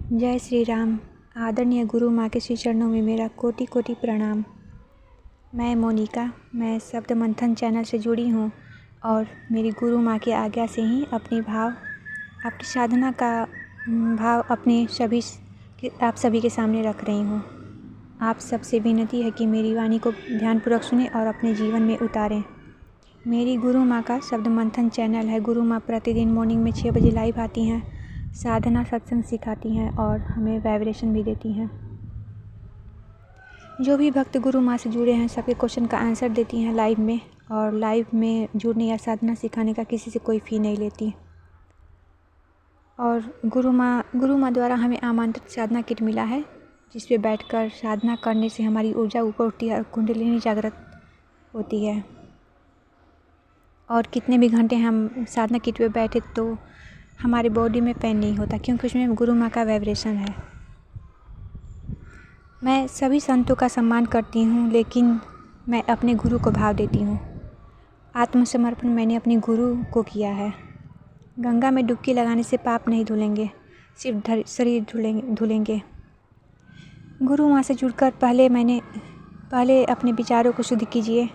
जय श्री राम। आदरणीय गुरु माँ के श्री चरणों में मेरा कोटि कोटि प्रणाम। मैं मोनिका, मैं शब्द मंथन चैनल से जुड़ी हूँ और मेरी गुरु माँ की आज्ञा से ही अपनी साधना का भाव आप सभी के सामने रख रही हूँ। आप सबसे विनती है कि मेरी वाणी को ध्यानपूर्वक सुनें और अपने जीवन में उतारें। मेरी गुरु माँ का शब्द मंथन चैनल है। गुरु माँ प्रतिदिन मॉर्निंग में 6 बजे लाइव आती हैं, साधना सत्संग सिखाती हैं और हमें वाइब्रेशन भी देती हैं। जो भी भक्त गुरु माँ से जुड़े हैं सबके क्वेश्चन का आंसर देती हैं लाइव में, और लाइव में जुड़ने या साधना सिखाने का किसी से कोई फ़ी नहीं लेती। और गुरु माँ द्वारा हमें आमंत्रित साधना किट मिला है, जिस पे बैठकर साधना करने से हमारी ऊर्जा ऊपर उठती है और कुंडलिनी जागृत होती है। और कितने भी घंटे हम साधना किट पे बैठे तो हमारे बॉडी में पेन नहीं होता, क्योंकि उसमें गुरु माँ का वाइब्रेशन है। मैं सभी संतों का सम्मान करती हूँ, लेकिन मैं अपने गुरु को भाव देती हूँ। आत्मसमर्पण मैंने अपने गुरु को किया है। गंगा में डुबकी लगाने से पाप नहीं धुलेंगे, सिर्फ शरीर धुलेंगे। गुरु माँ से जुड़कर पहले अपने विचारों को शुद्ध कीजिए,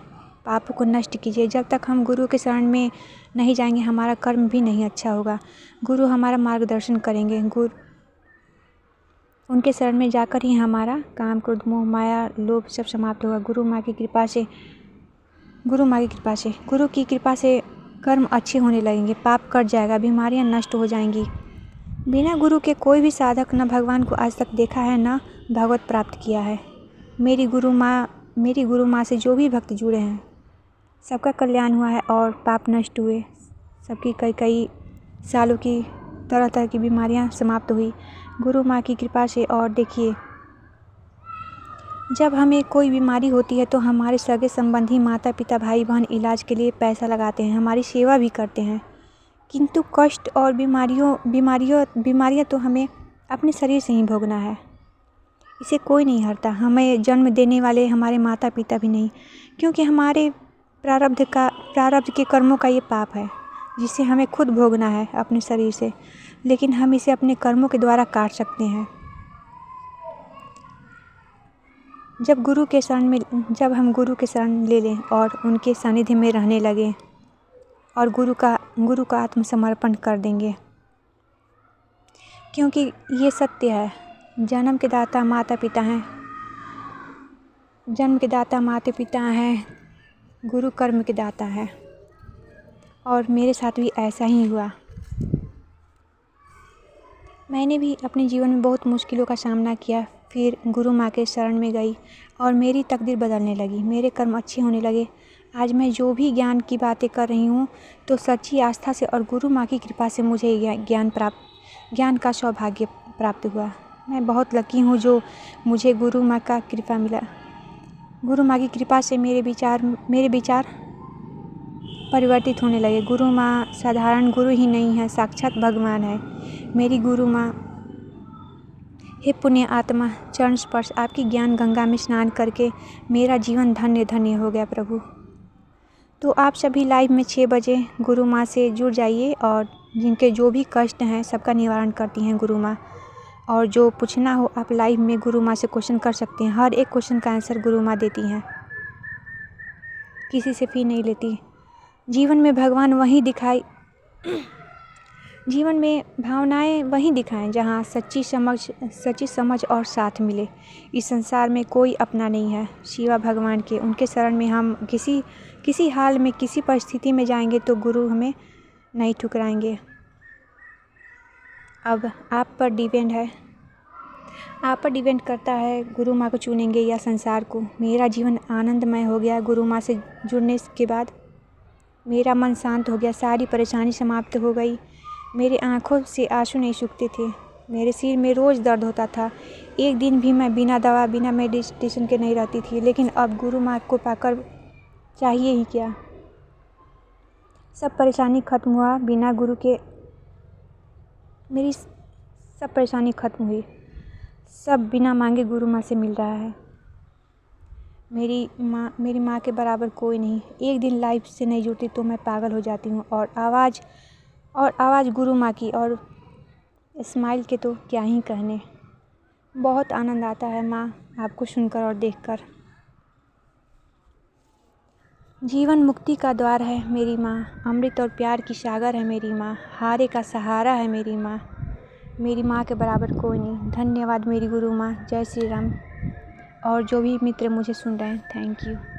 पापों को नष्ट कीजिए। जब तक हम गुरु के शरण में नहीं जाएंगे हमारा कर्म भी नहीं अच्छा होगा। गुरु हमारा मार्गदर्शन करेंगे। उनके शरण में जाकर ही हमारा काम, क्रोध, मोह, माया, लोभ सब समाप्त होगा। गुरु की कृपा से कर्म अच्छे होने लगेंगे, पाप कट जाएगा, बीमारियां नष्ट हो जाएंगी। बिना गुरु के कोई भी साधक न भगवान को आज तक देखा है, न भगवत प्राप्त किया है। मेरी गुरु माँ से जो भी भक्त जुड़े हैं सबका कल्याण हुआ है और पाप नष्ट हुए। सबकी कई सालों की तरह की बीमारियां समाप्त हुई गुरु माँ की कृपा से। और देखिए, जब हमें कोई बीमारी होती है तो हमारे सगे संबंधी, माता पिता, भाई बहन इलाज के लिए पैसा लगाते हैं, हमारी सेवा भी करते हैं। किंतु कष्ट और बीमारियां तो हमें अपने शरीर से ही भोगना है। इसे कोई नहीं हरता, हमें जन्म देने वाले हमारे माता पिता भी नहीं, क्योंकि हमारे प्रारब्ध के कर्मों का ये पाप है, जिसे हमें खुद भोगना है अपने शरीर से। लेकिन हम इसे अपने कर्मों के द्वारा काट सकते हैं। जब हम गुरु के शरण ले लें और उनके सानिध्य में रहने लगें और गुरु का आत्मसमर्पण कर देंगे, क्योंकि ये सत्य है, जन्म के दाता माता पिता हैं, गुरु कर्म के दाता है। और मेरे साथ भी ऐसा ही हुआ। मैंने भी अपने जीवन में बहुत मुश्किलों का सामना किया, फिर गुरु माँ के शरण में गई और मेरी तकदीर बदलने लगी, मेरे कर्म अच्छे होने लगे। आज मैं जो भी ज्ञान की बातें कर रही हूँ तो सच्ची आस्था से और गुरु माँ की कृपा से मुझे ज्ञान का सौभाग्य प्राप्त हुआ। मैं बहुत लकी हूँ जो मुझे गुरु माँ का कृपा मिला। गुरु माँ की कृपा से मेरे विचार परिवर्तित होने लगे। गुरु माँ साधारण गुरु ही नहीं है, साक्षात भगवान है। मेरी गुरु माँ, हे पुण्य आत्मा, चरण स्पर्श, आपकी ज्ञान गंगा में स्नान करके मेरा जीवन धन्य धन्य हो गया प्रभु। तो आप सभी लाइव में 6 बजे गुरु माँ से जुड़ जाइए, और जिनके जो भी कष्ट हैं सबका निवारण करती हैं गुरु माँ। और जो पूछना हो आप लाइव में गुरु माँ से क्वेश्चन कर सकते हैं। हर एक क्वेश्चन का आंसर गुरु माँ देती हैं, किसी से फ़ी नहीं लेती। जीवन में भावनाएं वहीं दिखाएं जहां सच्ची समझ और साथ मिले। इस संसार में कोई अपना नहीं है सिवा भगवान के। उनके शरण में हम किसी हाल में, किसी परिस्थिति में जाएंगे तो गुरु हमें नहीं ठुकराएंगे। अब आप पर डिपेंड करता है गुरु माँ को चुनेंगे या संसार को। मेरा जीवन आनंदमय हो गया गुरु माँ से जुड़ने के बाद। मेरा मन शांत हो गया, सारी परेशानी समाप्त हो गई। मेरे आँखों से आंसू नहीं सूखते थे, मेरे सिर में रोज़ दर्द होता था। एक दिन भी मैं बिना दवा, बिना मेडिटेशन के नहीं रहती थी। लेकिन अब गुरु माँ को पाकर चाहिए ही क्या। सब परेशानी खत्म हुआ बिना गुरु के। मेरी सब परेशानी खत्म हुई, सब बिना मांगे गुरु माँ से मिल रहा है। मेरी माँ के बराबर कोई नहीं। एक दिन लाइफ से नहीं जुड़ती तो मैं पागल हो जाती हूँ। और आवाज़ गुरु माँ की और स्माइल के तो क्या ही कहने। बहुत आनंद आता है माँ आपको सुनकर और देखकर। जीवन मुक्ति का द्वार है मेरी माँ, अमृत और प्यार की सागर है मेरी माँ, हारे का सहारा है मेरी माँ। मेरी माँ के बराबर कोई नहीं। धन्यवाद मेरी गुरु माँ। जय श्री राम। और जो भी मित्र मुझे सुन रहे हैं, थैंक यू।